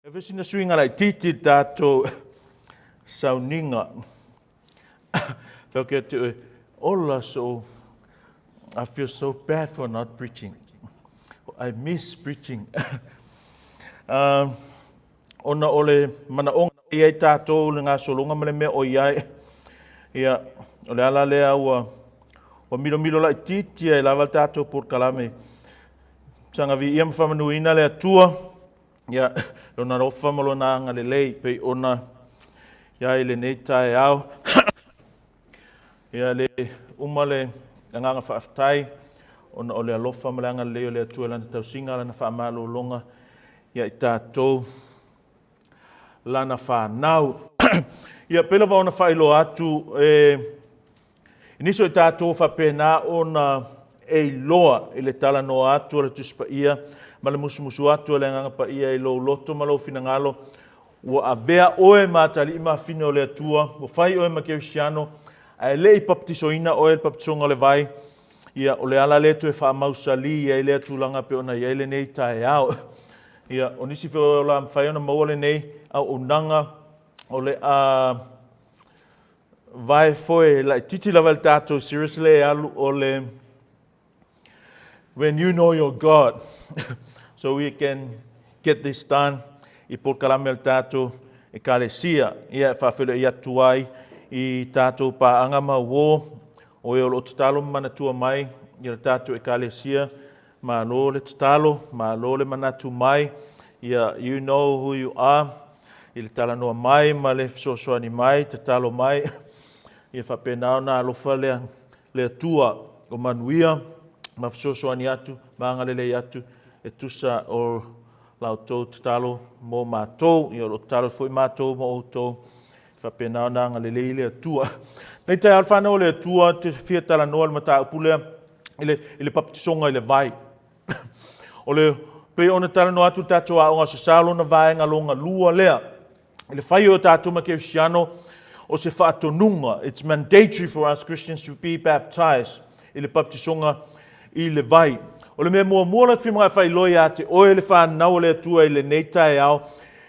Efeso na swinga lai titi tātou sauninga. Whakea te ola so, I feel so bad for not preaching. I miss preaching. Ona ole mana onga iai tātou le ngā solonga mele mea o iai. Ia, ole ala lea ua milo lai titi ai lava tātou por kalame. Sanga vi ia mwhamanuina lea tua. Ia, lona rofa malo na anga le lei, pei ona ia le nei tae au. Ia le umale nganga whaaftai, ona ole alofa male anga leo le atua lana tausinga lana whaamalo longa, ia i tātou lana whanau. Ia pela wa ona whailo atu, iniso i tātou whapena ona e loa i le tala no atu ala tuspa ia, ma le musu atu le nganga pa ia i lo loto ma lo finangalo, ua avea oe matali ima fine o le atua, ua whai oe ma Cristiano, ai le i baptisoina oe le baptisonga le vai, ia o le ala le tu e wha mausali, ia i le atulanga pe ona ia i le nei tae au. Ia o nisi whio la mwhai ona maua le nei, au unanga o le vai foe, la titi lava le tātou, seriously alu o le when you know your God. So we can get this done. I por kalame le tātou e kalesia. Ia whawhele i atuai i tātou pa anga mawo o e o tatalo manatua mai i le tātou e kalesia. Ma lo le tatalo, ma lo le manatu mai. Ia, you know who you are. I le talanoa mai, ma le fisosoani mai, tatalo mai. Ia whapenao na alofa le atua o manuia. Ma fisosoani atu, ma angalele atu. E tusa o lautou tatalo mo mātou, i o lo tatalo foi mātou mo outou, whapenao na ngalele i le atua. Nei tai alwhana o le atua, te whia tala noa le mata upulea, i le baptisonga i le vai. O le pe ona tala noa atu tātou a onga sasalo na vai ngalonga lua lea. I le whai o tātou ma Cristiano, o se whaatonunga. It's mandatory for us Christians to be baptized i le baptisonga i le vai. O le mea mua la whimanga whai loia te oe le whanau le atua i le neitae au,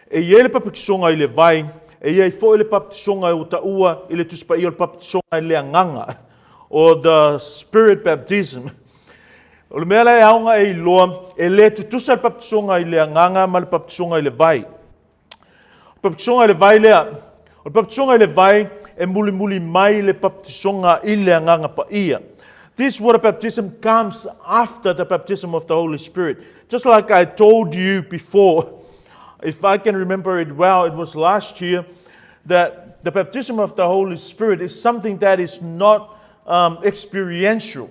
e ie le baptisonga i le vai, e ie fo i le baptisonga o ta ua i le tuspa i o le baptisonga i le anganga, o the spirit baptism. O le mea le aunga e loa, e le tutusa le baptisonga i le anganga ma le baptisonga i le vai. O baptisonga i le vai lea, o le baptisonga i le vai e muli mai le baptisonga i le anganga pa ia. This water baptism comes after the baptism of the Holy Spirit. Just like I told you before, if I can remember it well, it was last year, that the baptism of the Holy Spirit is something that is not experiential.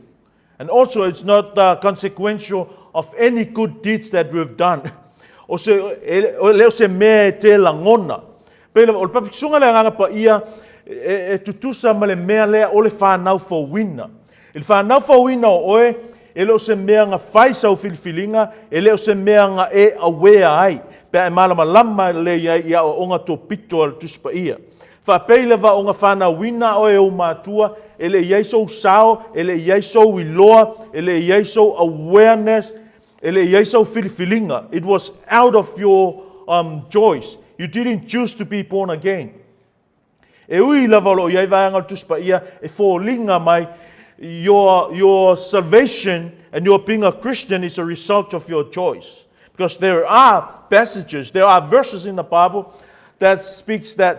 And also it's not consequential of any good deeds that we've done. O se mea te langona. Pero o le baptisonga le nganga pa ia, e tutusa ma le mea lea o le whanau fawina. Il whanau fawina o oe, e leo se mea nga whaisa o filifilinga, e leo se mea nga e awea ai. Pea e malama lama le ia o onga tō pito al tuspa ia. Whapeile wa onga whanau wina o e o mātua, e le iaiso sao, e le iaiso iloa, e le iaiso awareness, e le iaiso filifilinga. It was out of your choice. You didn't choose to be born again. E ui lava lo iai vaanga tuspa ia, e fōlinga mai, your salvation and your being a Christian is a result of your choice. Because there are passages, there are verses in the Bible that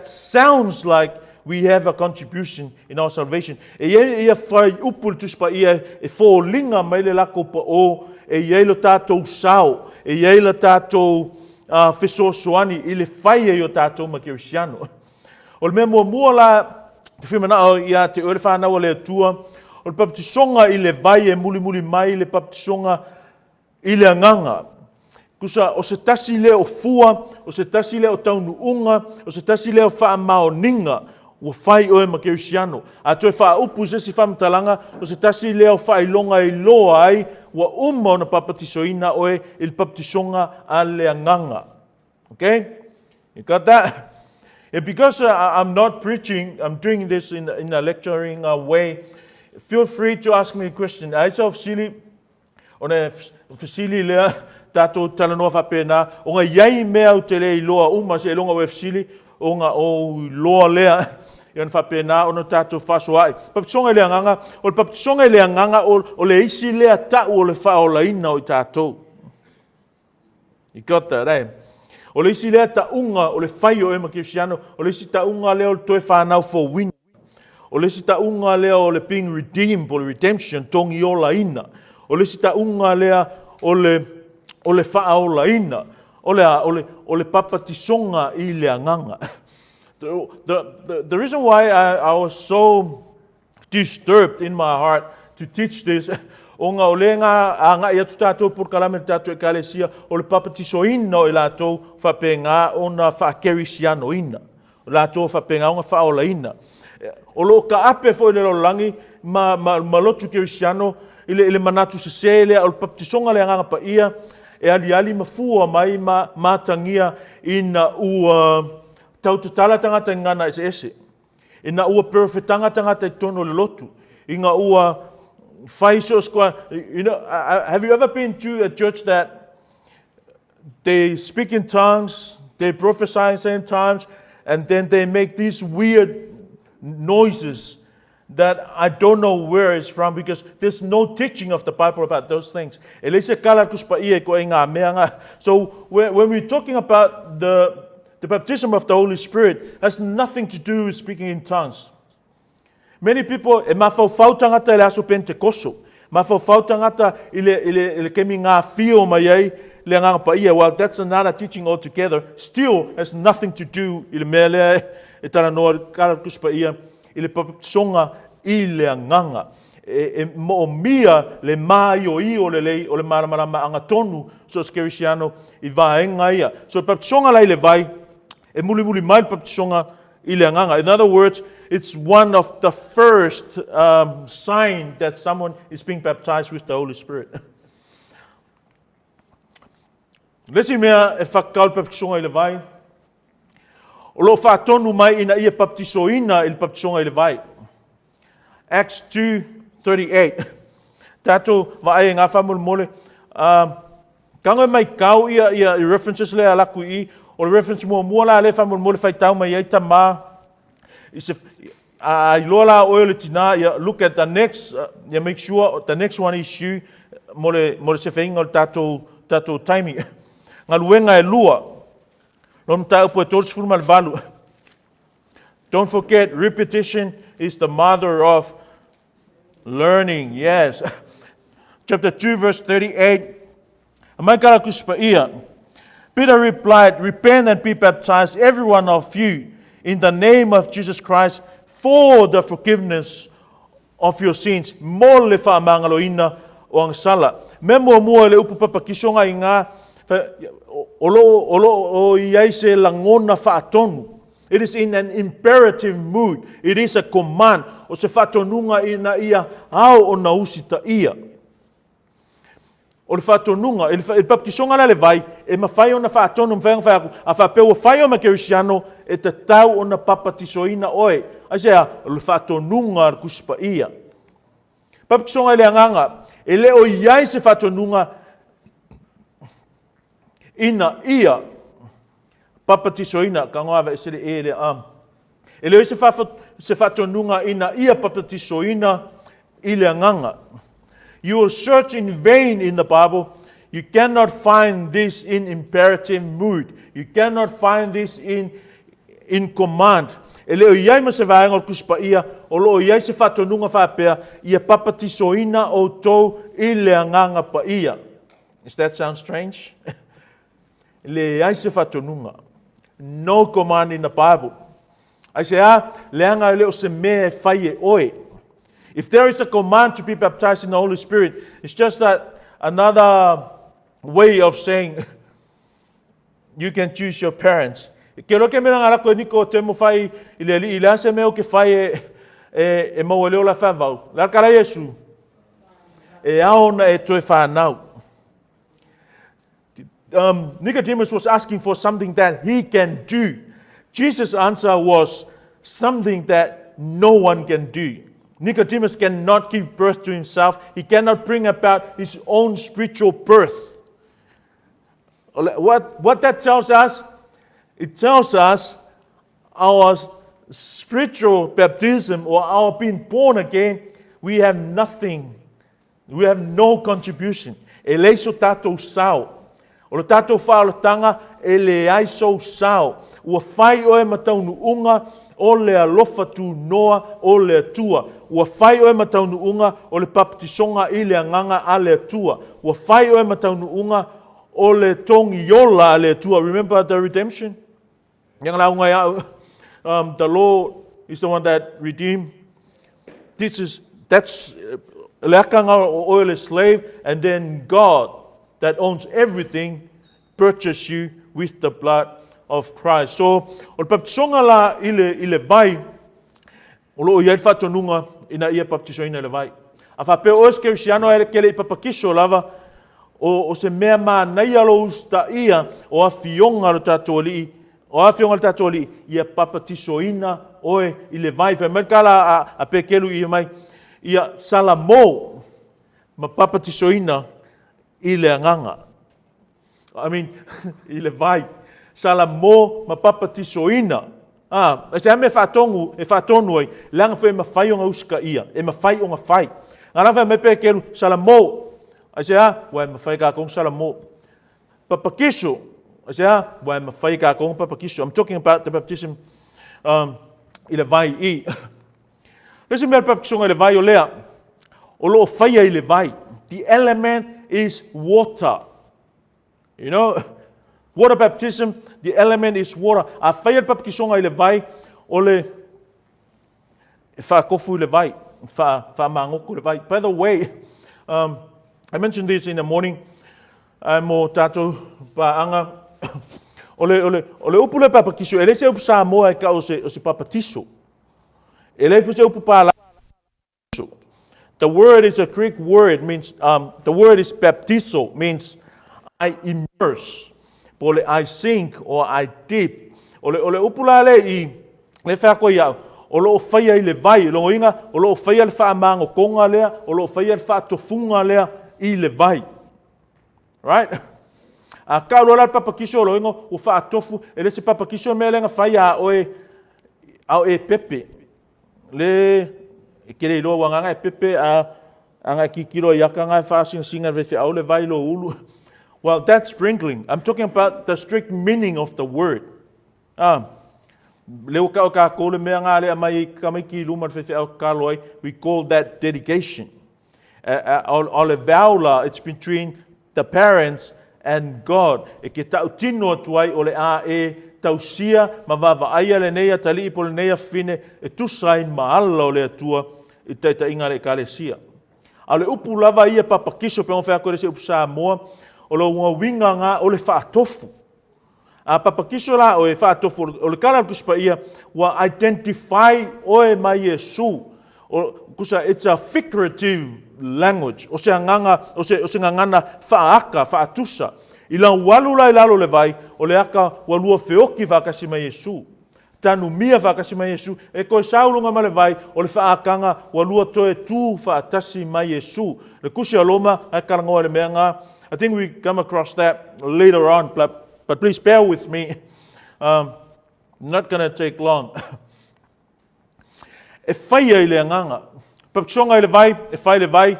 sounds like we have a contribution in our salvation. E ia whai upul tuspa ia e fōlinga mai le lako pa o e ia lo tātou sao, e ia lo tātou whesosoani i le whai e o tātou ma Cristiano. O le mea mua la te whimanao ia te ore whanau le atua, o le baptisonga i le vai e muli mai le baptisonga i le anganga. Kusa o se tasi leo fua, o se tasi leo taunuunga, o se tasi leo wha maoninga, ua whai oe ma Cristiano. A toi wha upu se si whamtalanga, o se tasi leo wha ilonga i loa ai, ua uma ona papatisoina oe il baptisonga a le anganga. Okay? You got that? And because I'm not preaching, I'm doing this in a lecturing way, feel free to ask me a question. I saw Sili, on a Sili lea, tātou talanoa whapena, o ngā iai mea o te le i loa uma se longa wefsili, o ngā o loa lea, ian whapena o no tātou whaso ai. Papitisonga i lea nganga, o le papitisonga i lea nganga o le isi lea tau o le whaolaina o i tātou. You got that, eh? O le isi lea taunga o le whai o ema Kirsiano, o le isi taunga lea o le toe whanau for win. O le isi taunga lea o le being redeemed, o le redemption, tongi o la ina. O le isi taunga lea o le wha o la ina. O le papatisonga i lea nganga. The reason why I was so disturbed in my heart to teach this, o ngā olenga a ngā i atu tātou purkalame tātou e kalesia o le papatisoina o i lātou whapenga o na whakerisiano ina. O lātou whapenga o ngā whaola ina. O lo ka ape fo i le rolangi ma lotu kerisiano i le manatu se sele o le papatisonga le nganga pa ia e ali mafua mai mātangia ina ua tautatala tangata ngana ese. Ina ua perfetanga tangata i tono le lotu. Inga ua you know, have you ever been to a church that they speak in tongues, they prophesy in tongues, and then they make these weird noises that I don't know where it's from because there's no teaching of the Bible about those things. So when we're talking about the baptism of the Holy Spirit, has nothing to do with speaking in tongues. Many people, e mawhau tangata le aso Pentekoso, mawhau tangata i le kemi ngā whio mai ai le nganga pa ia. Well, that's another teaching altogether. Still has nothing to do i le mea lea e tala noa karakus pa ia i le papatisonga i le nganga. Mo mia le mai o i o le lei o le maramarama anga tonu so skerisiano i vaenga ia. So papatisonga lai le vai e muli mai papatisonga i le nganga. In other words, it's one of the first sign that someone is being baptized with the Holy Spirit. Lesi mea e whakau papatisonga i le vai. O lo whaatonu mai ina ia baptisoina i le papatisonga i le vai. Acts 2:38. Tato vae ngā whamul mole. Kanga mai kau ia references le alaku i. O le reference mua la le whamul mole whaitau mai ei ta mā. I lola oil tina. Look at the next. Make sure the next one is you. Mole se whainga o tato taimi. Ngā luenga e lua. Lom tau po e tōrisi furuma le valu. Don't forget, repetition is the mother of learning. Yes. Chapter 2, verse 38. Amaikara kuspa ia. Peter replied, repent and be baptized, every one of you, in the name of Jesus Christ, for the forgiveness of your sins. Mo le whaamangaloina o ang sala. Me mua le upu papakisonga i ngā o iai se langona whaatonu. It is in an imperative mood. It is a command. O se whaatonunga ina ia au o na usita ia. O le whaatonunga, e papakisonga la le vai, e mawhai o na whaatonu mwhaenga whaaku, a whapeu whai o makerisiano e te tau o na papatisoina oe. Aisea, o le whaatonunga kuspa ia. Papakisonga le anganga, e le o iai se whaatonunga ina ia papatisoina ka ngoa se le ele am. E le se whatonunga ina ia papatisoina i le nganga. You will search in vain in the Bible. You cannot find this in imperative mood. You cannot find this in command. E le o iai ma se vaenga o kuspa ia, o lo iai se whatonunga whapea, ia papatisoina o tau i le nganga pa ia. Does that sound strange? Le iai se whatonunga. No command in the Bible. I say, leanga leo se me faye oe. If there is a command to be baptized in the Holy Spirit, it's just that another way of saying you can choose your parents. Ke roke me ngara ko niko te mo fai ile se me o ke fai e mo leo la fa vau. La kala Yesu. E aona e toe fa nau. Nicodemus was asking for something that he can do. Jesus' answer was something that no one can do. Nicodemus cannot give birth to himself. He cannot bring about his own spiritual birth. What that tells us, it tells us our spiritual baptism or our being born again, we have nothing. We have no contribution. E leiso tātou sao. O le tātou whaalatanga, e le aiso sao. Ua whai oe mataunu unga, o le alofa tu noa, o le atua. Ua whai oe mataunu unga, o le papatisonga i le anganga a le atua. Ua whai oe mataunu unga, o le tongi yola a le atua. Remember the redemption? The Lord is the one that redeemed. That's leakanga o oil slave, and then God that owns everything purchased you with the blood of Christ. So, o le papatisonga la i le vai, o lo iai whatonunga ina ia papatiso ina le vai. A whape o eskerisiano e kele i papakiso lava, o se mea maa nei alo usta ia o a fionga lo tātou li, o a fionga lo tātou li, ia papatiso ina oe i le vai. Whai merkala a pekelu ia mai, ia salamo ma papatiso ina i le anganga. I mean, i le vai. Salamo ma papatiso ina. E se ame whātongu, e whātonu ai, langa whai ma whai o ngā uska ia, e ma whai o ngā whai. Ngā whai me pekelu, salamo, I say, wai mawhai ka kong salamo. Papakiso, I say, wai mawhai ka kong papakiso. I'm talking about the baptism i le vai I. Listen mea papakiso i le vai o lea. O loo whaia i le vai. The element is water. You know, water baptism, the element is water. A whaia papakiso i le vai, o le whaakofu i le vai. Whaamangoko i le vai. By the way, I mentioned this in the morning. Mo tātou pāanga. Ole upu le papakiso. E le se upu sā moa e ka o se papatiso. E le se upu pā la. The word is a Greek word. Means the word is baptizo. Means I immerse. Ole I sink or I dip. Ole upu la le I le whako iau. O loo whaia i le vai. Longo inga, o loo whaia le wha mango konga lea. O loo whaia le wha tofunga lea. I le vai. Right? A ka rola papakiso lo ingo u fa tofu e le se papakiso me lenga fai a e pepe. Le e kere lo wanga e pepe a anga kikiro yaka nga fa singa ve au le vai lo ulu. Well, that's sprinkling. I'm talking about the strict meaning of the word. Le o ka ko le me nga le mai kamiki luma ve au ka loi, we call that dedication. It's between the parents and God. E ke tau tino tuai o le a e tau sia ma vava aia le neia tali ipo le neia fine e tusain ma ala o le atua i taita inga le kale sia. A le upu lava ia papakiso pe on whea kore se upu sa moa o lo unga winga ngā o le whaatofu. A papakiso la o e whaatofu o le kala kuspa ia wa identify oe mai Yesu. Kusa, it's a figurative language. O se nganga, o se ngangana whaaka, whaatusa. I la walula I lalo le vai, o le aka walua whioki whakasi mai Yesu. Tanu mia whakasi mai Yesu. E koe saulunga ma le vai, o le whaakanga walua toe tū whaatasi mai Yesu. Le kusi aloma, ai karangoa le mea ngā. I think we come across that later on, but please bear with me. Not going to take long. E whaia I le anganga. Paptisonga I le vai, e whai le vai.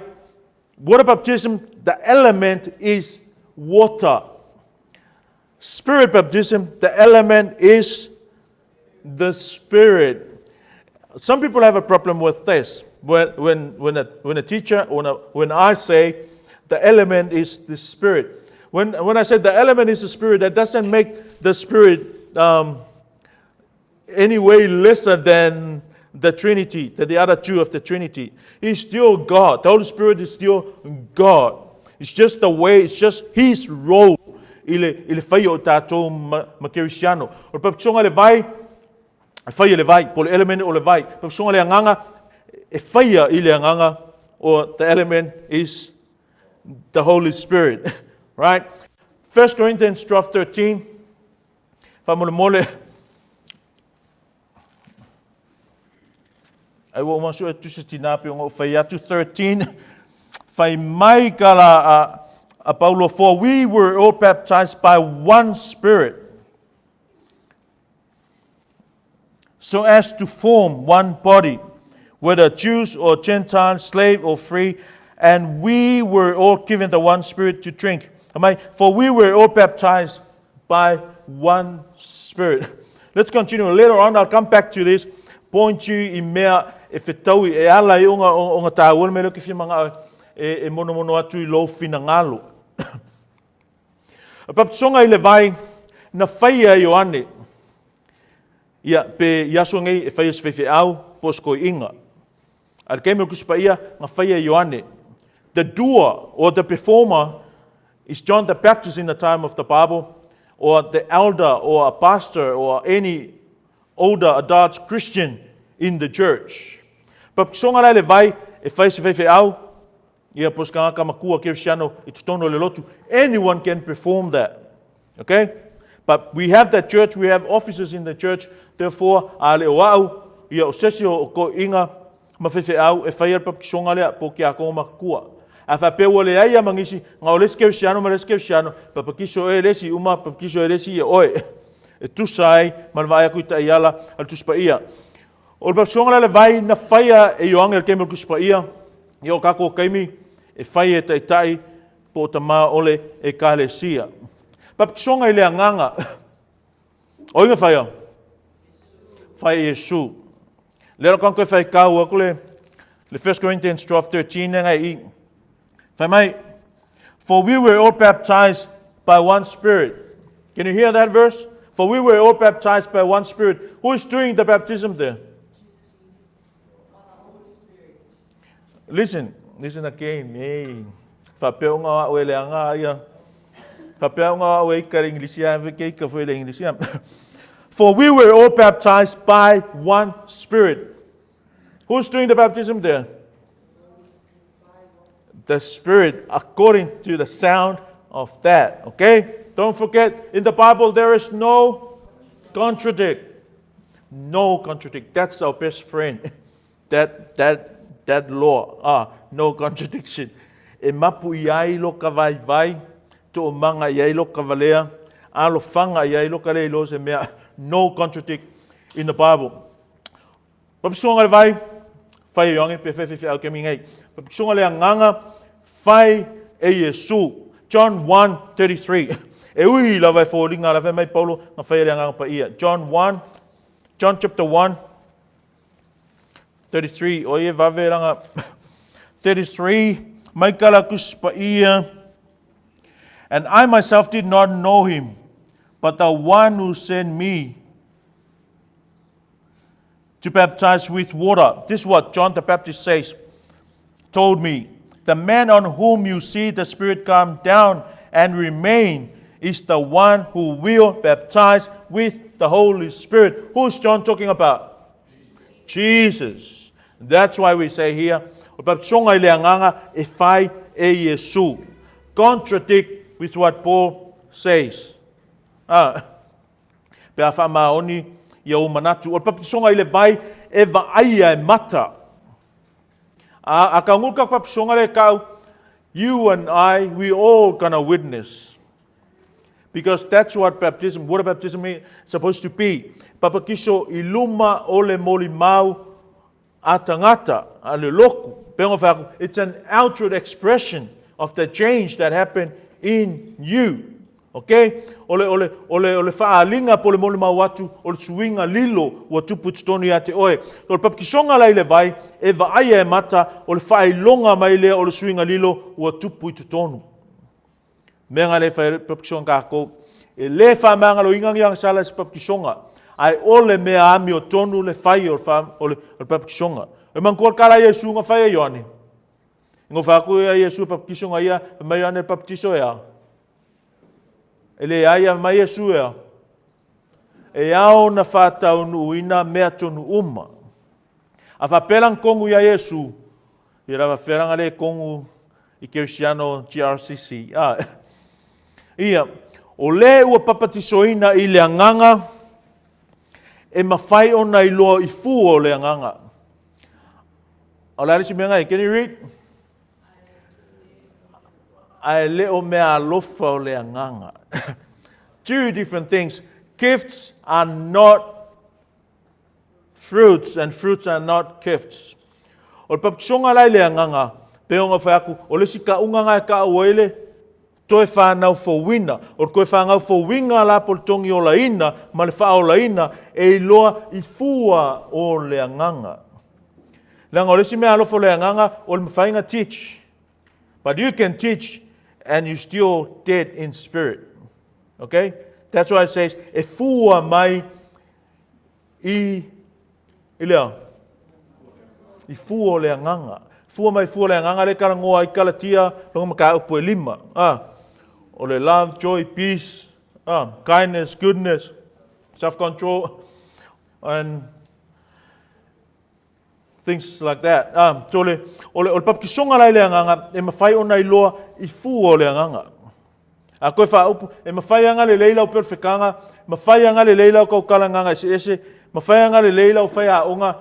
Water baptism, the element is water. Spirit baptism, the element is the Spirit. Some people have a problem with this. When a teacher, when I say the element is the Spirit. When I say the element is the Spirit, that doesn't make the Spirit any way lesser than the Trinity, the other two of the Trinity. He's still God. The Holy Spirit is still God. It's just the way, it's just His role. Il fai o tātou makirisiano. O papitsonga le vai, fai le vai, po le element o le vai. Papitsonga le anganga, e fai I le anganga, or the element is the Holy Spirit. Right? 1 Corinthians 12:13. Famole mole. I will want to tina pe ngo fai atu 13. Fai mai kala Paulo, for we were all baptized by one Spirit, so as to form one body, whether Jews or Gentiles, slave or free, and we were all given the one Spirit to drink. For we were all baptized by one Spirit. Let's continue. Later on, I'll come back to this. Point you in mea e whetau e ala i onga tāua me loki whimanga e mono atu I lo whina ngalo. Papasonga I le vai na whaia I o ane. Ia pe yaso ngai e whaia swewhi au posko I inga. Al kei me kuspa ia na whaia I o ane. The doer or the performer is John the Baptist in the time of the Bible, or the elder or a pastor or any older adult Christian in the church. Papasonga lai le vai e whai se whewhi au, ia poskanga ka makua Kirsiano I tutono le lotu. Anyone can perform that. Okay? But we have that church, we have officers in the church, therefore, a le o au, ia o sesi o ko inga, ma whewhi au, e whai papasonga lea po ki a ko makua. A whapewa le aia mangisi, ngā o lesi Kirsiano ma lesi Kirsiano, papakiso e lesi uma, papakiso e lesi e oe. E tusai, manwa ai kuita I ala, al tuspa ia. O le papasonga le vai na whaia e o angel kemel kuspa ia, I o kako kaimi, e whai e taitai, po ta maa ole e kālesia. Papasonga I le anganga. O inga whaia? Whai Yesu. Lero kanko e whai kau ako le 1 Corinthians 12:13 nga I. For we were all baptized by one Spirit. Can you hear that verse? For we were all baptized by one Spirit. Who is doing the baptism there? Listen again. Hey. Whapeo ngā oe le anga ia. Whapeo ngā oe ika le Inglisia, kei ka fwe le Inglisia. For we were all baptized by one Spirit. Who's doing the baptism there? The Spirit, according to the sound of that. Okay? Don't forget, in the Bible there is no contradict. No contradict. That's our best friend. That law. No contradiction. E mapu iai lo ka vai, to o manga iai lo ka valea, alo fanga iai lo ka leilo se mea. No contradict in the Bible. Papasonga le vai, whai yongi, pe whewhi au ke mingai. Papasonga le anganga, whai e Yesu. John 1:33. E ui la vai fōringa la vai mai Paulo na whai le anganga pa ia. John chapter 1:33. O ie vave ranga 33. Mai kala kuspa ia. And I myself did not know him, but the one who sent me to baptize with water. This is what John the Baptist says, told me. The man on whom you see the Spirit come down and remain is the one who will baptize with the Holy Spirit. Who's John talking about? Jesus. That's why we say here, contradict with what Paul says. Pea wha maoni ia o manatu. O papasonga I le vai e vaaia e mata. A ka ngulka papasonga le kau, you and I, we all gonna witness. Because that's what water baptism is supposed to be. Papakiso iluma ole moli mau atangata ale loku. It's an outward expression of the change that happened in you. Okay? Ole whaalinga pole mole mau atu, ole suinga lilo wa tupu tutonu ia te oe. Ole papakisonga lai le vai, e vaaya e mata, ole whailonga mai lea ole suinga lilo wa tupu tutonu. Menga le papakisonga kako, e le whamanga lo ingangi ang sala si papakisonga, ai ole mea ami o tonu le whai ole papakisonga. E mangkor kala Yesu nga whai e yoani. Ngo whaku e Yesu papakisonga ia, mai ane papatiso ea. Ele aia mai Yesu ea. E au na whatau nuina mea tonu uma. A whapelang kongu ia Yesu. I rawa wheranga le kongu I Kirsiano GRCC. Ia, o le ua papatisoina I le anganga, e mawhai ona I loa I fu o le anganga. O le alisi mengai, can you read? ai leo mea lofa o le anganga. Two different things. Gifts are not fruits, and fruits are not gifts. O le papkisonga lai le anganga, peonga whai aku, o le si ka unganga e ka awele, toi whanau fawina, o koe whanau fawinga la pol tongi o laina, ma le wha o laina, e loa I fua o le anganga. Langa o le si mea alofo le anganga, o le mwhainga teach. But you can teach, and you're still dead in spirit. Okay? That's why it says, e fua mai I lea. I fua o le anganga. Fua mai fua le anganga le karangoa I kalatia, longa maka upu e lima. O le love, joy, peace, kindness, goodness, self-control, and things like that. So o le papkisonga lai le anganga, e mawhai o nei loa I fua o le anganga. A koe wha upu, e mawhai anga le leila o perfekanga, mawhai anga le leila o kau kalanganga ese, mawhai anga le leila o whai a onga,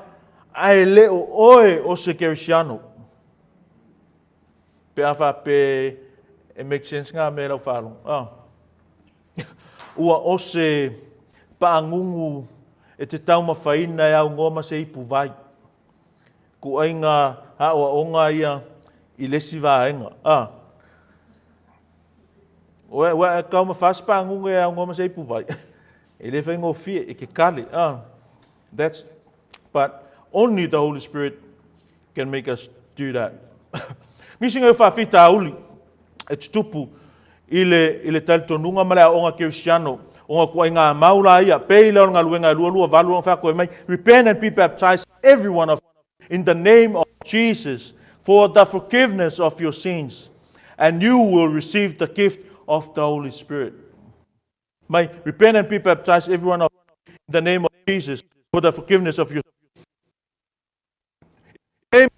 ai leo oe o se kerisiano. Pe awha pe, it makes sense ngā mea rau whālong. Ua o se paangungu e te tau mawhaina e au ngoma se ipu vai. Ku ai ngā hawa o ngā ia I lesi vāenga. Ua e kau mawhas paangungu e au ngoma se ipu vai. E le whaingo fie e ke kale. But only the Holy Spirit can make us do that. Misinga e whawhita uli. E tupu I le talitonunga male a onga kerisiano, onga kua ngā maula ia, peila o ngā luenga lua valu o whakoe mai, repent and be baptized, every one of you, in the name of Jesus, for the forgiveness of your sins, and you will receive the gift of the Holy Spirit. May repent and be baptized, every one of you, in the name of Jesus, for the forgiveness of your sins.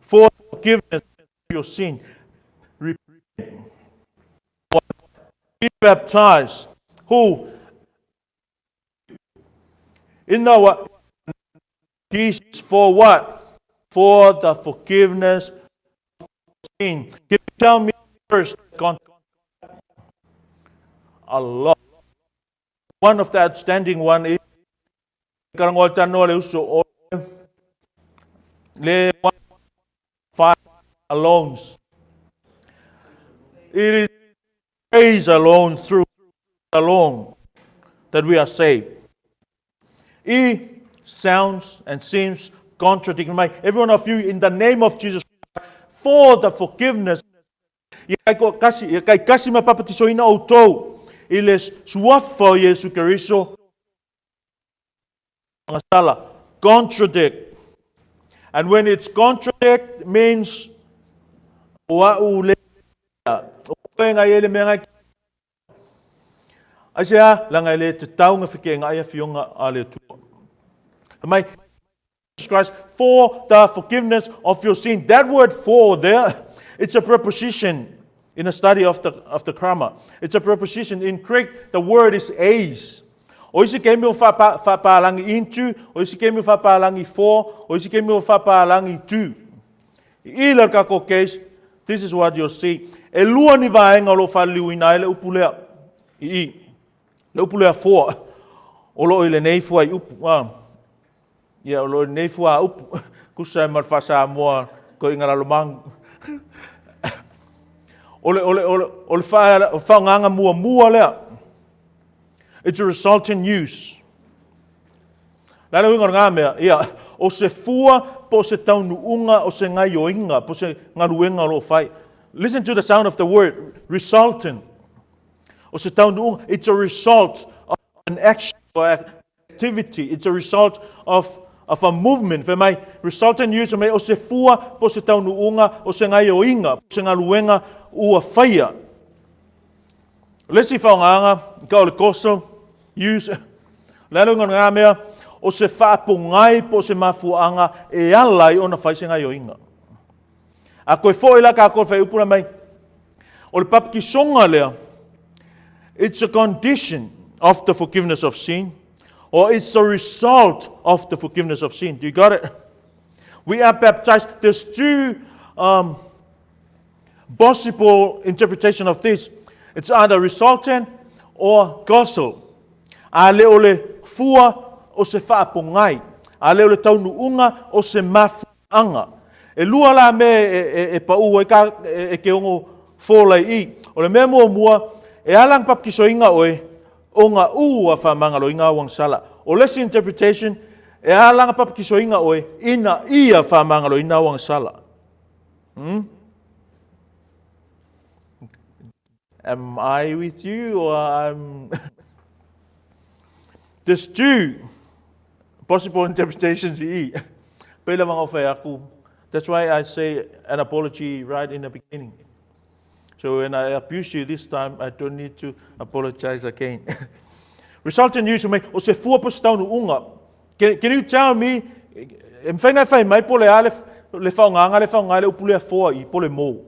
For forgiveness of your sins. Be baptized. Who? In the Jesus for what? For the forgiveness of sin. Can you tell me first? Allah. One of the outstanding one is le 5 alones. It is praise alone, through alone, that we are saved. It sounds and seems contradicting. Every one of you, in the name of Jesus, for the forgiveness. Kai kasi mapapatiso ina auto, iles suafa Yesu Keriso, contradict. And when it's contradict, means I say, langa le te taunga whike ngā ia whionga a le tua. Mai, Jesus Christ, for the forgiveness of your sin. That word for there, it's a preposition in a study of the grammar. It's a preposition. In Greek, the word is eis. O isi kemi o whapalangi into, o isi kemi o whapalangi for, o isi kemi o whapalangi to. Ila kako case, this is what you'll see. E lua ni vaenga lo whaliuina ele upulea. Le upulea for. O lo ile nei fua I upu. Ia o lo nei fua upu. Kusa e marfasa mua ko ingara lomang. Ole whaanganga mua lea. It's a resultant use. Lana winga ngā mea, ia, o se fua po se taunuunga o se ngai oinga, po se ngaruenga lo whai. Listen to the sound of the word, resultant. O se taunuunga, it's a result of an action or activity. It's a result of a movement. Ve mai, resultant use o se fua po se taunuunga o se ngai oinga, po se ngaruenga ua whaia. Lesi whaonganga, ka o le koso, use, lalunga ngā mea, o se whaapungai po se mafuanga e alai o na whaisenga i o inga. A koe fo ila ka koe whai upura mai, o le papaki songa lea, it's a condition of the forgiveness of sin, or it's a result of the forgiveness of sin. Do you got it? We are baptized. There's two possible interpretation of this. It's either resultant or causal. A le ole fua o se whaapongai. A le ole taunuunga o se mafuanga. E lua la me e pau e ke ongo fōlai i. O le mea mua e alang papkisoinga oe o ngā ua whamangalo i ngā wangsala. O lesi interpretation e alang papkisoinga oe ina ia whamangalo i ngā wangsala. Am I with you or I'm... There's two possible interpretations i. Pela mga whai aku. That's why I say an apology right in the beginning. So when I abuse you this time, I don't need to apologize again. Resultant use me o se fua postau no unga. Can you tell me mfenga fai mai pole ale le faunga le upule foa I pole mo.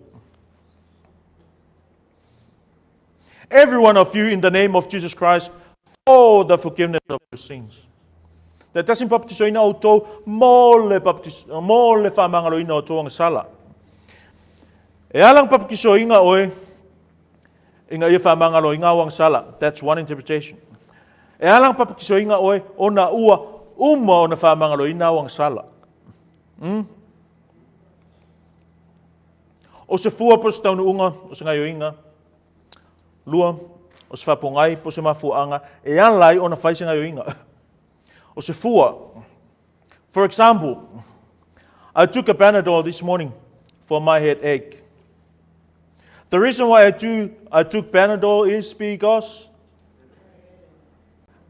Every one of you in the name of Jesus Christ for the forgiveness of your sins. That doesn't baptizo ina auto mole whamangalo ina auto ang sala. E alang baptizo inga oe inga ia whamangalo inga wang sala. That's one interpretation. E alang baptizo inga oe ona ua ona whamangalo ina wang sala. O se fua po se taunu unga o se ngayo inga. Lua o se whapongai po se mafuanga e anlai ona whai se ngayo inga. O se fua. For example, I took a Panadol this morning for my headache. The reason why I took Panadol is because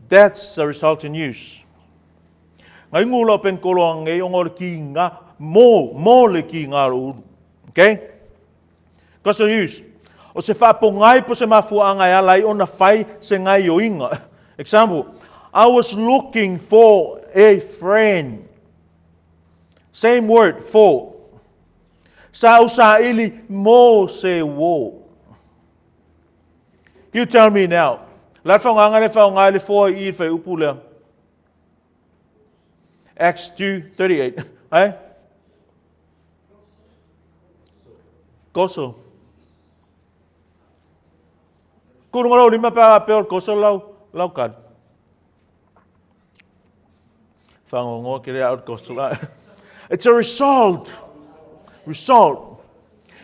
that's the resultant use. Ngai ngula pen kolong ngai ongor ki nga mo le ki nga ru. Okay? Because the use. O se whapongai po se mafuanga e alai ona whai se ngai o inga. Example, I was looking for a friend. Same word, for. Sa usaili mo se wo. You tell me now. La whaonga le for I whai upulea. Acts 2:38. Eh? Koso. Kurunga lima pa peor koso lau kad. It's a result.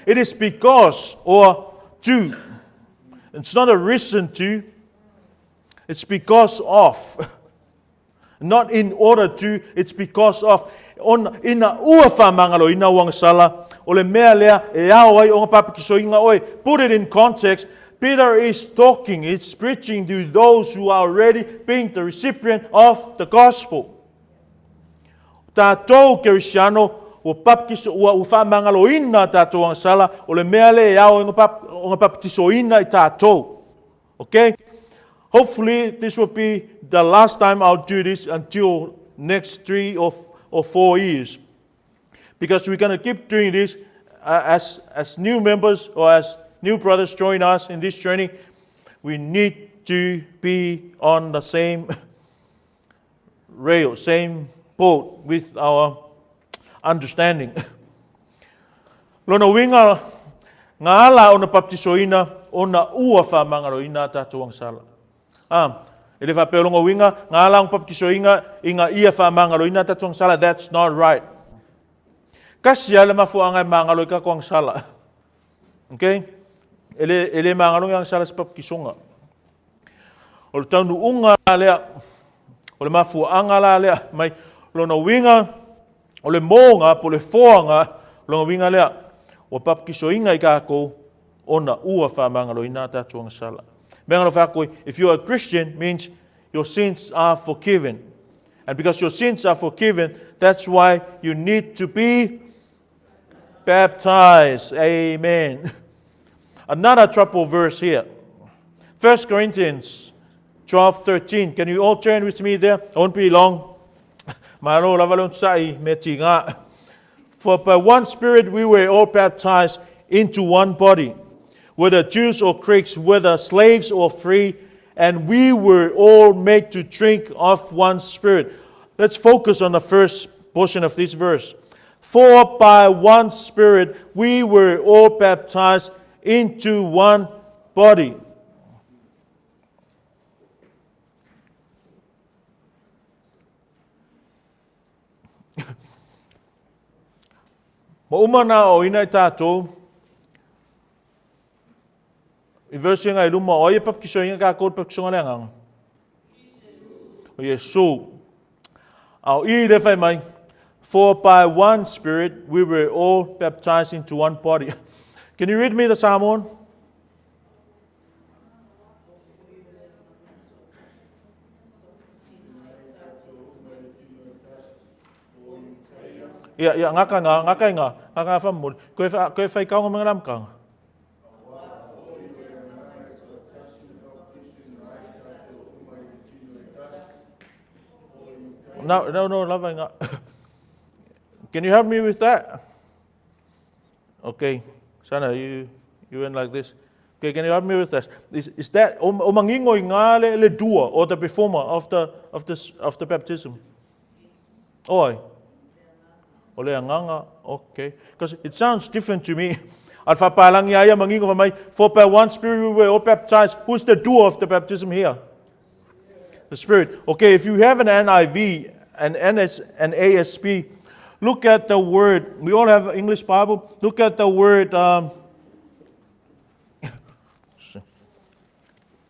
It is because or to. It's not a reason to. It's because of. Not in order to. It's because of. Ina ua whamangalo ina wang sala. Ole mea lea e awai o ngā papakiso inga oi. Put it in context. Peter is talking. It's preaching to those who are already being the recipient of the gospel. Tātou Kristiano o papkiso o whamangalo ina tātou ang sala o le mea le ao o ngā papkiso ina I tātou. Okay? Hopefully this will be the last time I'll do this until next 3 or 4 years. Because we're going to keep doing this as new members or as new brothers join us in this journey. We need to be on the same rail, same boat with our understanding. Lona winga ngala ona baptisoina ona ua whamangaro ina tātou ang sala. Ele whapelonga winga ngala on baptisoina inga ia whamangaro ina tātou ang sala. That's not right. Kasi ala mafuanga mangalo ka ko ang sala. Okay? Ele mangalo ang sala sa baptisonga. O taunu unga lea o le mafuanga la lea mai lona winga o le monga po le foanga lona winga lea o papkisoinga I kako ona ua whamangalo ina tātou ang sala. Mengano whakoi, if you are a Christian, means your sins are forgiven. And because your sins are forgiven, that's why you need to be baptized. Amen. Another trouble verse here. 1 Corinthians 12:13. Can you all turn with me there? I won't be long. For by one Spirit we were all baptized into one body, whether Jews or Greeks, whether slaves or free, and we were all made to drink of one Spirit. Let's focus on the first portion of this verse. For by one Spirit we were all baptized into one body. Maumana o ina i tātou, i verse ngai luma o ia papkiso inga ka kod papkiso ngai ngang. O Yesu. Au I le fai mai. For by one Spirit we were all baptized into one body. Can you read me the Psalm 1? Ya, ngaka fa mo. Koe fai kau ngam ngam kang. No, love. Can you help me with that? Okay, Sana, you went like this. Okay, can you help me with that? Is that omangingo ngale le doer or the performer of the baptism? Oi. Ole nganga. Okay, because it sounds different to me. Alfa palang yaya mangingo fa mai. For by one Spirit we were all baptized. Who's the doer of the baptism here? The Spirit. Okay, if you have an NIV, an ASP, look at the word. We all have an English Bible. Look at the word.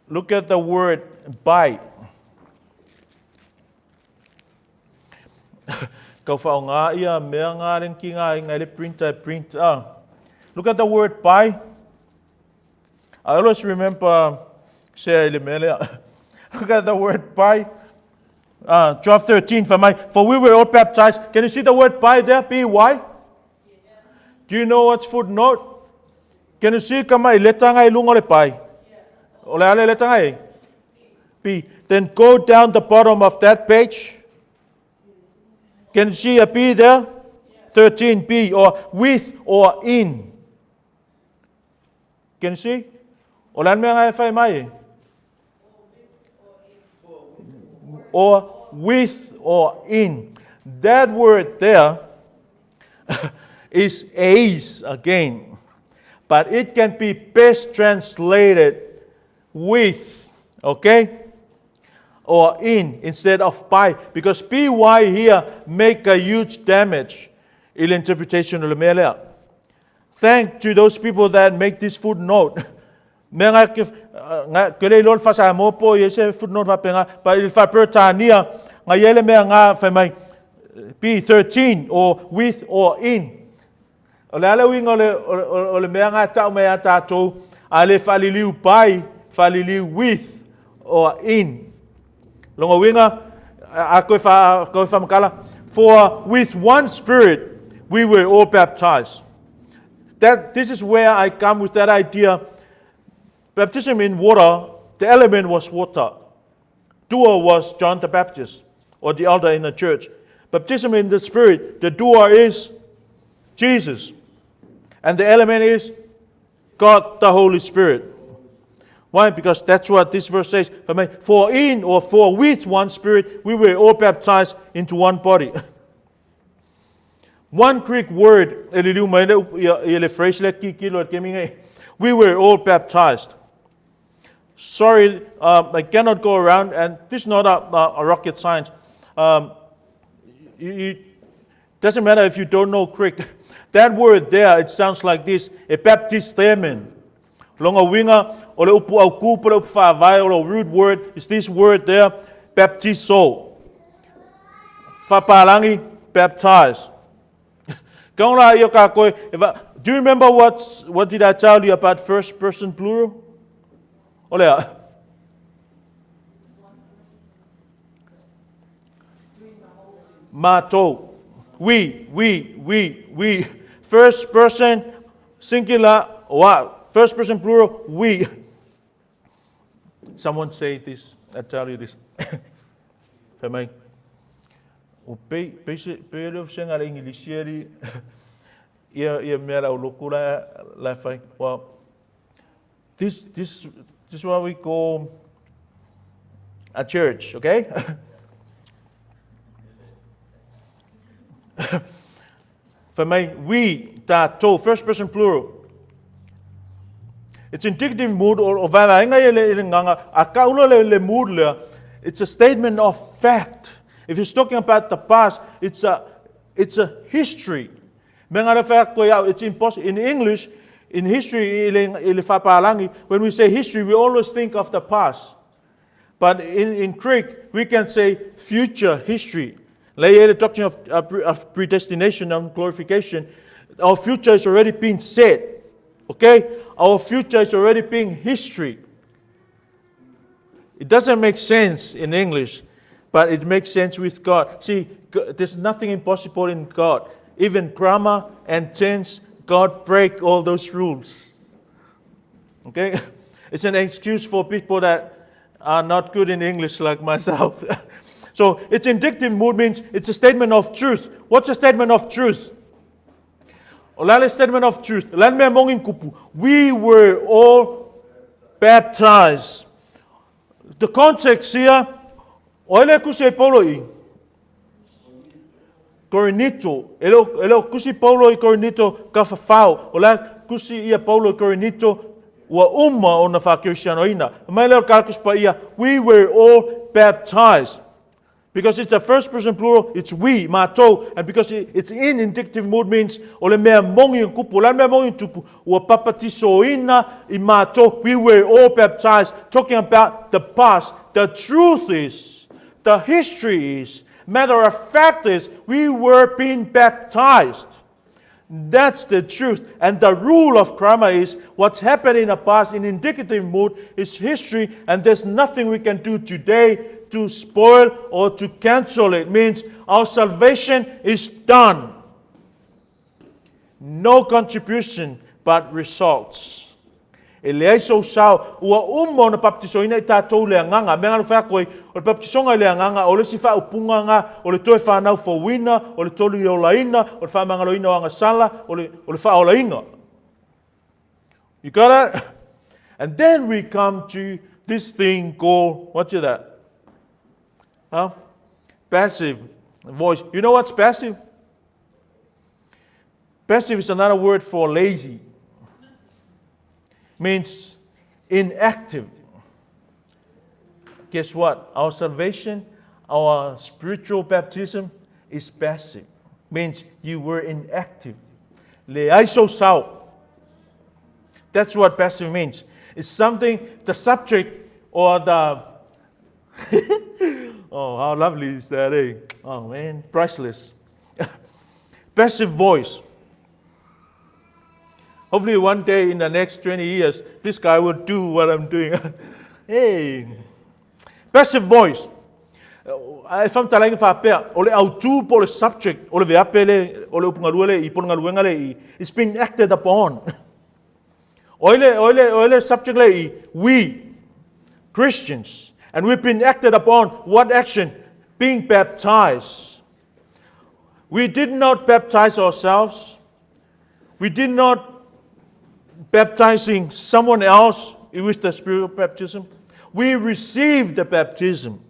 Look at the word by. Kau whao ngā ia mea ngā ren ki ngā i ngai le print. Look at the word by. I always remember say le mele. Look at the word by. 12:13 for we were all baptized. Can you see the word by there? B-Y? Do you know what's footnote? Can you see kamai leta ngai lunga le by? Ole ale leta ngai? B. Then go down the bottom of that page. Can you see a B there? 13B, or with or in. Can you see? Ole me ngai fai mai? Or with or in. That word there is eis again. But it can be best translated with, okay? Or in instead of by. Because by here make a huge damage in interpretation of the Melea. Thank to those people that make this footnote. But if I pertania, B13 or with or in. With or in. For with one Spirit we were all baptized. This is where I come with that idea. Baptism in water, the element was water. Doer was John the Baptist, or the elder in the church. Baptism in the Spirit, the doer is Jesus. And the element is God the Holy Spirit. Why? Because that's what this verse says. For in or for with one Spirit, we were all baptized into one body. One Greek word, we were all baptized. Sorry, I cannot go around, and this is not a rocket science. It doesn't matter if you don't know Greek. That word there, it sounds like this, a baptistemen. Longa winga, or upu au kupula upu whaavai, or a root word, is this word there, baptizo. Whapalangi, baptized. Do you remember what did I tell you about first person plural? Olea. Mato. We. First person singular. Wow. First person plural. We. Someone say this. I tell you this. Well, this is what we call a church, okay? Whamai, we, tātou, first person plural. It's indicative mood or vavainga ele nganga akaula le mood le. It's a statement of fact. If he's talking about the past, it's a history. Mengara fact ko ya, it's impossible in English. In history, when we say history, we always think of the past. But in Greek, we can say future history. Later, talking of predestination and glorification, our future is already being said. Okay? Our future is already being history. It doesn't make sense in English, but it makes sense with God. See, there's nothing impossible in God. Even grammar and tense, God break all those rules. Okay? It's an excuse for people that are not good in English like myself. So it's indicative mood means it's a statement of truth. What's a statement of truth? Olale statement of truth. We were all baptized. The context here, ole kuse Paulo I Corinito, elo kusi Paulo I Corinito ka fafao, ola kusi ia Paulo I Corinito wa umma ona fa Christianoina. Maileo kalkus pa ia, we were all baptized. Because it's the first person plural, it's we, mato, and because it's in indicative mood means ole mea mongi kupu, ole mea mongi tupu, wa papatisoina I mato, we were all baptized, talking about the past. The truth is, the history is, matter of fact is, we were being baptized. That's the truth. And the rule of grammar is what's happened in the past in indicative mood is history, and there's nothing we can do today to spoil or to cancel it. It means our salvation is done. No contribution but results. Ele so sao ua ummo na baptisoina I tātou le nganga me ngana fa koi o le baptisonga le nganga o le sifa upunga nga o le toi fa nau fo wina o le tolu I olaina o le fa mangaloina o anga sala o le fa olainga. You got it? And then we come to this thing called, what's that? Huh? Passive voice. You know what's passive? Passive is another word for lazy. Means inactive. Guess what? Our salvation, our spiritual baptism is passive. Means you were inactive. Leaiso sao. That's what passive means. It's something, the subject or the... Oh, how lovely is that, eh? Oh man, priceless. Passive voice. Hopefully one day in the next 20 years, this guy will do what I'm doing. Hey, passive voice. If I'm telling you, ole autu po le subject, ole veapele, ole upungaluele, ipongaluengale, it's being acted upon. Ole subject le, we, Christians, and we've been acted upon. What action? Being baptized. We did not baptize ourselves. We did not baptizing someone else with the spiritual baptism. We received the baptism.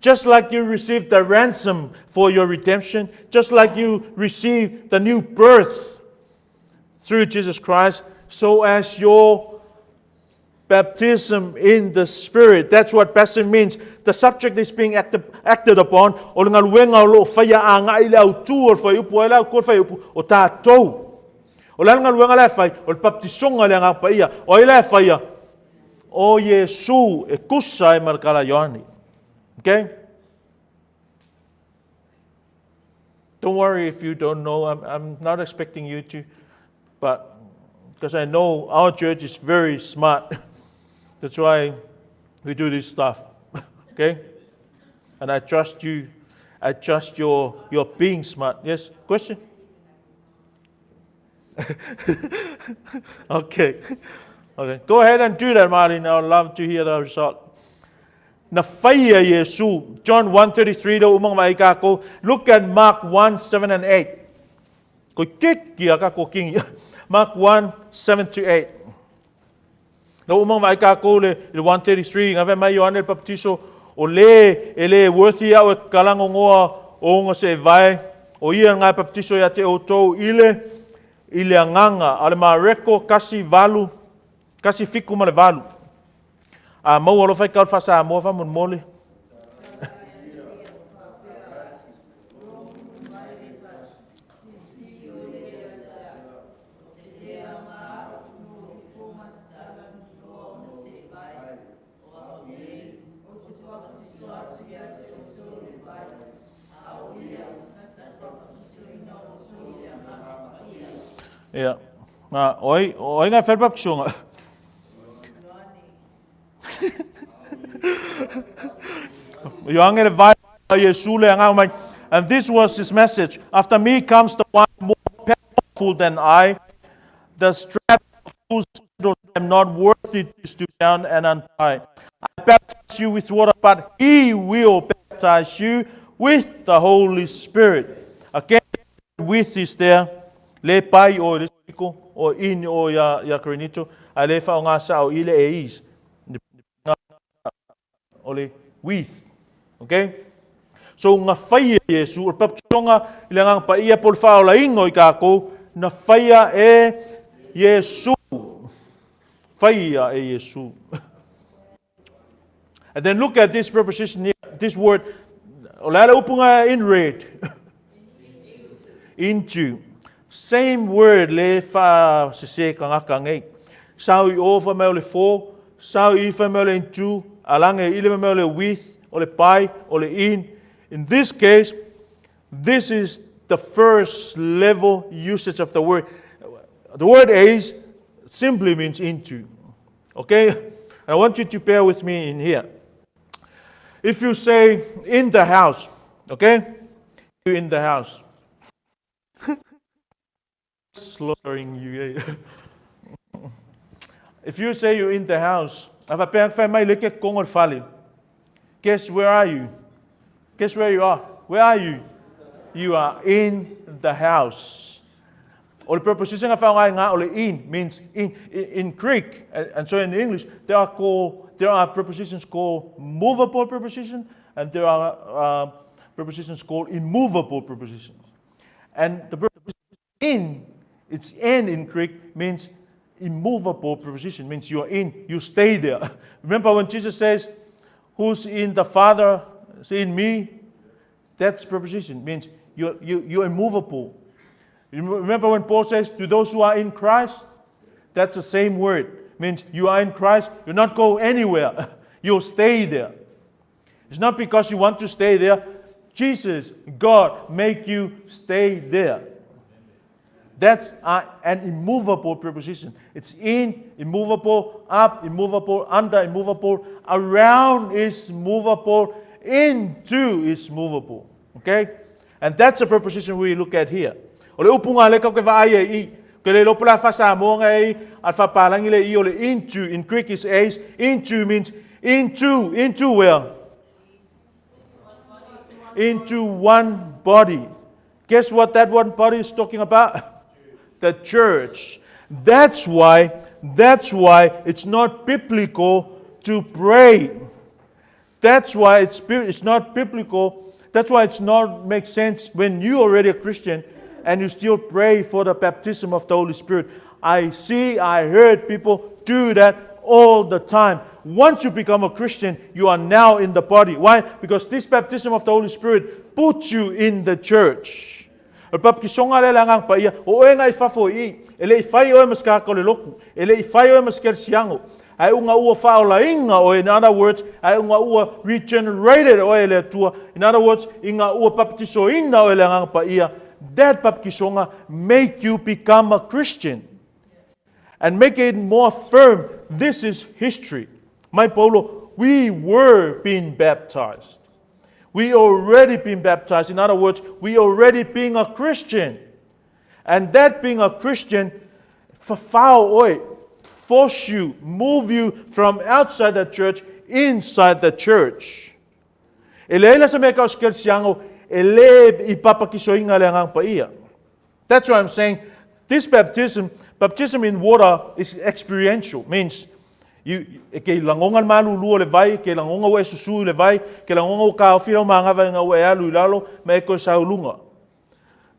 Just like you received the ransom for your redemption, just like you received the new birth through Jesus Christ, so as your baptism in the Spirit. That's what baptism means. The subject is being acted upon. O nga luenga lo faya anga ile autu o faya upu ala ko faya upu o tatou. O la nga luenga la fai o baptisonga le nga paia o ile faya o Yesu e kusa e markala Yohani. Okay? Don't worry if you don't know. I'm not expecting you to, but because I know our church is very smart. That's why we do this stuff. Okay? And I trust you. I trust your being smart. Yes? Question? Okay. Okay. Go ahead and do that, Martin. I would love to hear the result. Na faya Yesu. John 1:33 do umang maika ko. Look at Mark 1:7 and 8. Ko kiki ka ko king. Mark 1:7-8. No umang maika ko le 1:33 ngave mai Yohane baptiso o le ele worthy au kalango ngoa o ngo se vai O ia ngai baptiso ia te outou ile anganga, ale mareko kasi valu, kasi fiku ma le valu. A mau alo fai kaul fasa a moa mon mole. Ja, maar oi ngai fai baptiso nga. And this was his message. After me comes the one more powerful than I, the strap of whose sandals I am not worthy to stoop down and untie. I baptize you with water, but he will baptize you with the Holy Spirit. Again, with is there. Le pai o risiko o in o ya krenito. A le fa o ngasa o ile eis. Ole with. Okay? So nga faya Yesu o papchonga ilangang pa iya por fa la ingo ikako na faya Yesu. Faya Yesu. And then look at this preposition here, this word. Olala upunga in red. Into. Same word le fa se kanga kangai. Sao I over me ole for, sao I fa me ole into, alange ile me ole with, ole pai, ole in. In this case, this is the first level usage of the word. The word is simply means into. Okay? I want you to bear with me in here. If you say in the house, okay? You in the house. Slaughtering you. If you say you're in the house, guess where are you? Guess where you are? Where are you? You are in the house. Or the preposition of in means in Greek, and so in English there are prepositions called movable prepositions, and there are prepositions called immovable prepositions. And the preposition it's in Greek means immovable preposition, means you're in, you stay there. Remember when Jesus says, who's in the Father, say in me, that's preposition, means you're immovable. Remember when Paul says, to those who are in Christ, that's the same word, means you are in Christ, you're not going anywhere, you'll stay there. It's not because you want to stay there, Jesus, God, make you stay there. That's an immovable preposition. It's in, immovable, up, immovable, under, immovable, around is movable, into is movable. Okay? And that's a preposition we look at here. Ole upunga le ka va ai I. Ke le lopula fa sa mo ngai alfa palang ile I ole into in Greek is ace. Into means into where? Into one body. Guess what that one body is talking about? The church. That's why it's not biblical to pray. That's why it's not biblical. That's why it's not make sense when you're already a Christian and you still pray for the baptism of the Holy Spirit. I heard people do that all the time. Once you become a Christian, you are now in the body. Why? Because this baptism of the Holy Spirit puts you in the church. Pap kisonga le langang pa ia o e ngai fafo I ele I fai o maska ko le loku ele I fai o masker siango ai unga ua faola inga o in other words ai unga ua regenerated o ele tua in other words inga ua baptiso ina o le langang pa ia that pap kisonga make you become a Christian and make it more firm. This is history. My Paulo, we were being baptized. We already been baptized. In other words, we already being a Christian. And that being a Christian, force you, move you from outside the church, inside the church. That's why I'm saying, this baptism in water is experiential. Means, ke langongan malulu le vai ke langonga we susu le vai ke langonga ka ofira manga va nga we alu lalo me ko saulunga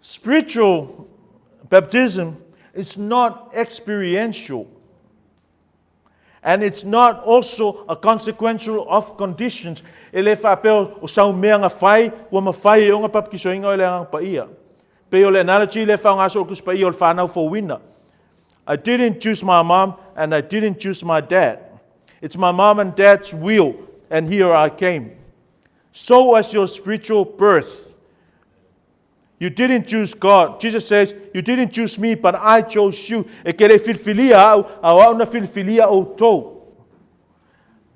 Spiritual baptism is not experiential. And it's not also a consequential of conditions. Ele whapeo o sau mea ngā whai, ua ma whai e o ngā papakisoinga o le angang pa ia. Pe o le analogy le whao ngaso o kus pa ia o le whanau for winner. I didn't choose my mom and I didn't choose my dad. It's my mom and dad's will, and here I came. So as your spiritual birth. You didn't choose God. Jesus says, you didn't choose me, but I chose you. E kere filfilia au na filfilia o tō.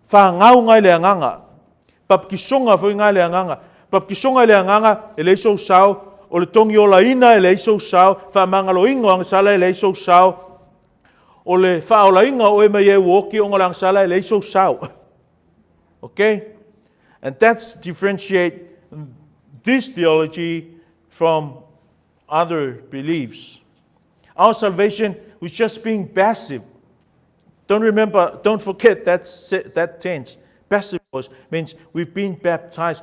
Whangau ngai le anganga. Papkisonga fo ngai le anganga. Papkisonga le anganga e le so sao. O le tongi o la ina e le so sao. Whamangalo ingo ang sala e le so sao. O le wha o la inga o e mai e woki o ngolang sala e le so sao. Okay? And that's differentiate this theology from other beliefs. Our salvation was just being passive. Don't forget that tense. Passive means we've been baptized.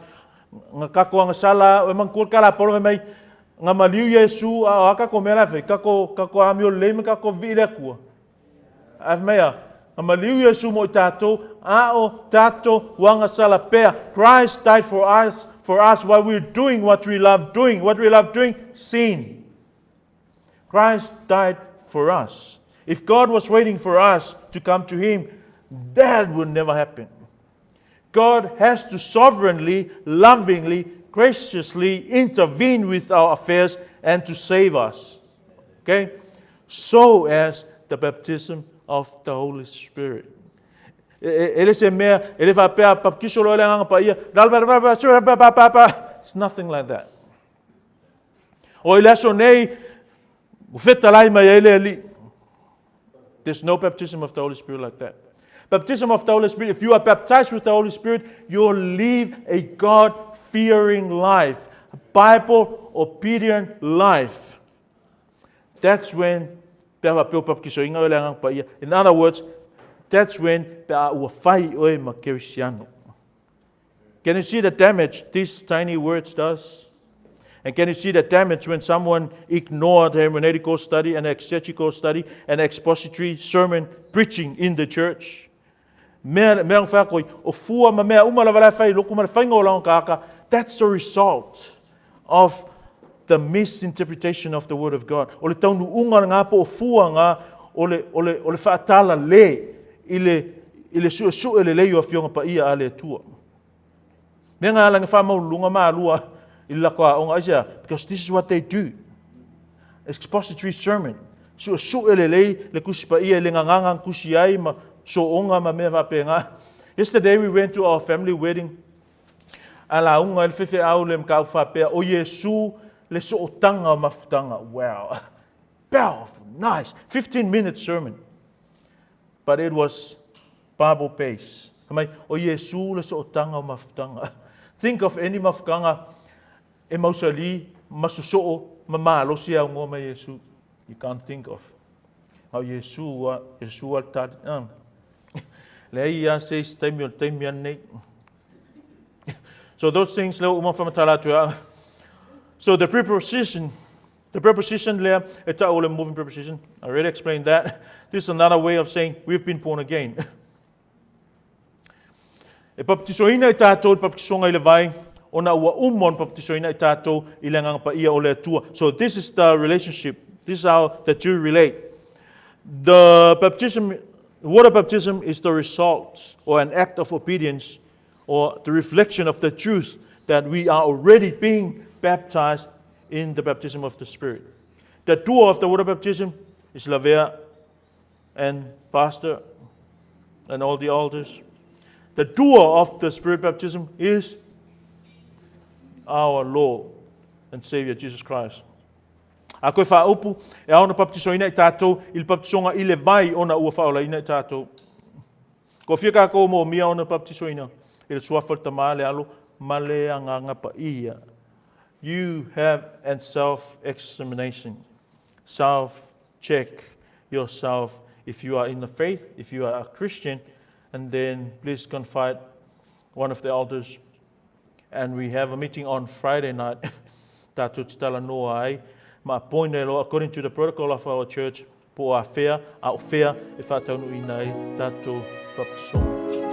Nga kako ang sala, o mang kulkala polo may nga maliu Yesu a kako melafe, kako amio leme kako vile ku. Afmeya, nga maliu Yesu mo tato, o tato wanga sala pea. Christ died for us while we're doing what we love doing. What we love doing? Sin. Christ died for us. If God was waiting for us to come to Him, that would never happen. God has to sovereignly, lovingly, graciously intervene with our affairs and to save us. Okay? So as the baptism of the Holy Spirit. It's nothing like that. There's no baptism of the Holy Spirit like that. Baptism of the Holy Spirit, if you are baptized with the Holy Spirit, you'll live a God-fearing life, a Bible-obedient life. That's when, in other words, that's when can you see the damage these tiny words does? And can you see the damage when someone ignored hermeneutical study and exegetical study and expository sermon preaching in the church? That's the result of the misinterpretation of the Word of God. Because this is what they do. Expository sermon. Yesterday we went to our family wedding. Wow. Powerful, nice. 15-minute sermon. But it was Bible-based. Think of any mafutanga emotionally masuso mamalo siya ngoma Yesu. You can't think of how Yesu al leia says time. So those things so the preposition there, it's a moving preposition. I already explained that. This is another way of saying we've been born again. E paptisoina I tātou, paptisonga I le vai, ona ua umon paptisoina I tātou I le ngang pa ia o le atua. So this is the relationship. This is how the two relate. The baptism, water baptism is the result or an act of obedience or the reflection of the truth that we are already being baptized in the baptism of the Spirit. The doer of the water baptism is Lavea and Pastor and all the elders. The doer of the Spirit baptism is our Lord and Savior Jesus Christ. A koe whaopu e aona baptisoina I tātou, il baptisonga I le vai ona ua whaolaina I tātou. Ko whia kako mo mia ona baptisoina, I le suafalta maa le alo, ma le anganga pa ia. You have a self-examination. Self-check yourself if you are in the faith, if you are a Christian, and then please confide one of the elders. And we have a meeting on Friday night tātou te tala noa ai, ma poina e lo, according to the protocol of our church, po a whea, a o whea, e whātaunu i nei tātou baptisoma.